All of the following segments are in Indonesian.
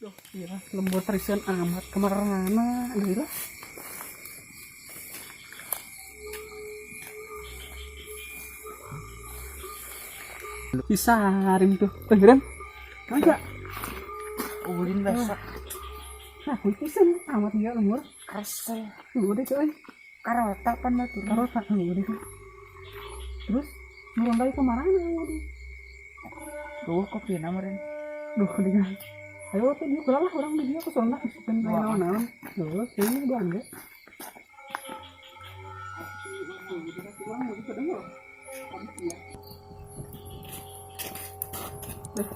Duh, gila, lembur terisan amat kemana gila. Disaring tuh, kehiran, kagak. Ulin besok. Nah, pisan amat dia lembur. Kesel. Udah coy, Karota pan batur. karota udah tuh. Terus nurun dari kemana udah? Tuh kopi namarin. Duh, dia. Ayo tuh dia beralah orang dia ke sana, kan naon-naon. Duh, ini udah enggak.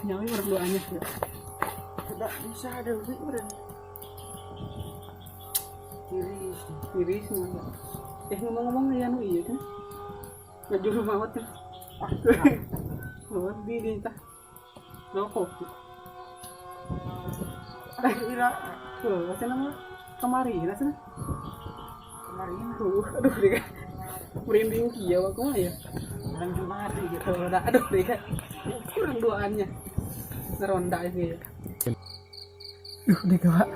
Nyawa berdoanya ya. Tidak bisa ada duit beren. Iris mana? Ngomong-ngomong ya nu iya kan? Ngajur mawat kan? Mawat di tah. Rokok. Ira Tuh, macam nama kemari, rasanya. kemarin Aduh, dia merinding kia aku mah ya. bulan Jumari gitu. Aduh, dia kurang doanya. Neronda ini ya. Duh, dia gak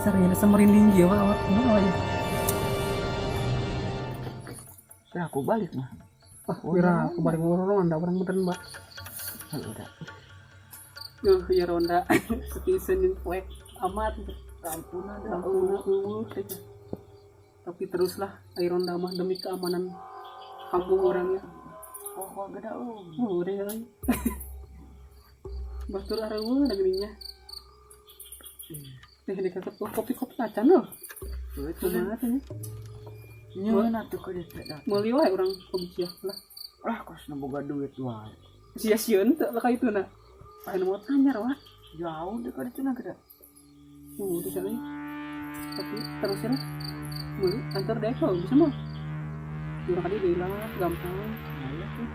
serius merinding kia awak mau ya. Ya aku balik mah. Kira kemarin ngorong anda orang beneran mbak. Udah. Ya ronda season yang kuek amat Ampunan tapi teruslah air ronda mah demi keamanan kampung orangnya. Kok gede Udah ya. Batur arawu negerinya. Dekat kopi-kopi acan loh. Itu banget ini. nyeun atuh ka dieu teh. Meuli wae urang kopi sia lah. Ah kos na boga duit wae. Sia-sieun teh ka ituna. Aya nu mau tanyar wah. Jauh deh ka dieu na gede. Di sana. Tapi terusnya meuli antar deh kalau bisa mah. Urang kali bilang gampang. Aya tuh.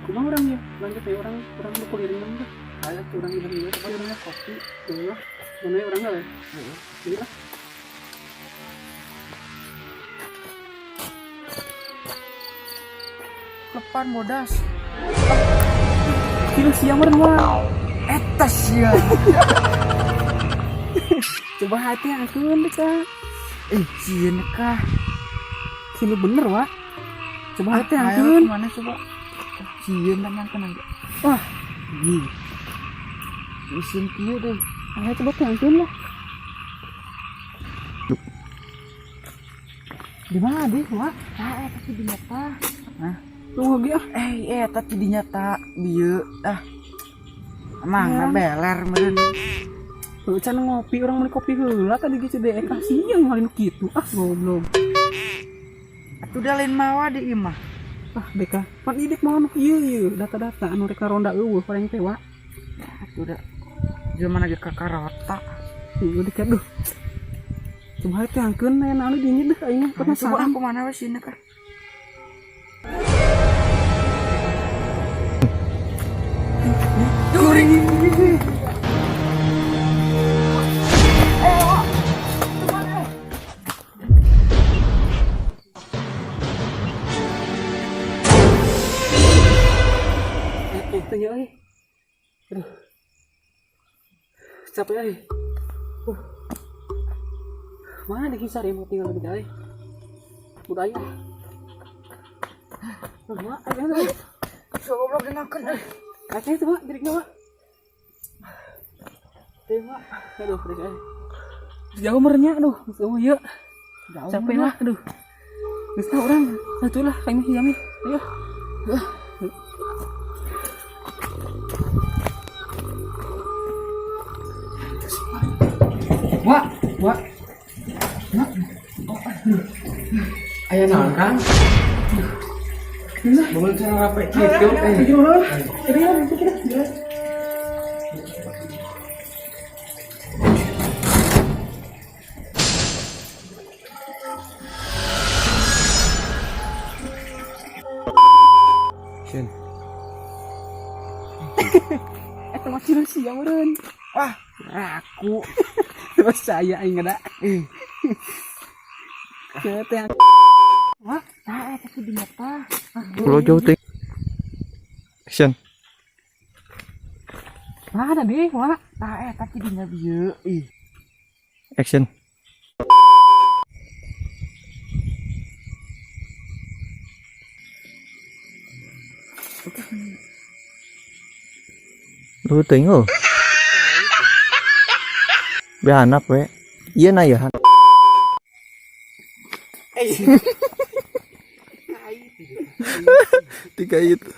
Kumaha orang ya? Lanjut ya orang lu kulirin mah. Aya tuh orang ieu tapi orangnya kopi. Tuh. Mana orang enggak ya? Heeh. Jadi lah. Lepan bodas. Kilo siang meureun wah. Eta sia. Coba hati akeun deh Kak. Cieun kah? Kilo bener wah. Coba hati Ayo akeun. kemana coba? Cieun dan tenang. Wah, Ih. Isin kieu deh. ayo coba tangkeun lah. Di mana deh wah? Tapi dinyata. Hah? Tunggu dia. Tapi dinyata bieu emang beler meureun. Can ngopi orang meuli kopi heula tadi ge CDE kasih yang ngalin kitu. Goblok. Atuh da lain mawa di imah. Beka. Pan idek mau anu ieu data-data anu rek ronda eueuh paling teh wa. Atuh da zaman lagi ka karota. Ieu dek aduh. Coba teh angkeun aya anu dinya deh aing Coba penasaran. aku mana we sini kah? Itu ya aduh. Capek ai. Mana dikisar ya mau tinggal lebih dari. Udah ayo. Mak, ayo. Goblok dengakeun euy. Kaca itu mak, jadi mak. Teh mak. Aduh, udah ayo. Jauh merenya, aduh. Semua yuk. Jauh Capek lah, aduh. Geus tau orang. Satu lah, kami hiam nih. Ayo. Wak. Aya naon Kang? Bangun cara rapi kitu Sien. Eta mah cina sia meureun. Wah, aku Terus saya aing ada. Teh. wah, tapi dinyata. Pulau jauh ting. Action. Mana deh, Wak? Tapi dia bieu ih. Action. Lu tengok. Behanap we. Iya na ya. Tiga itu.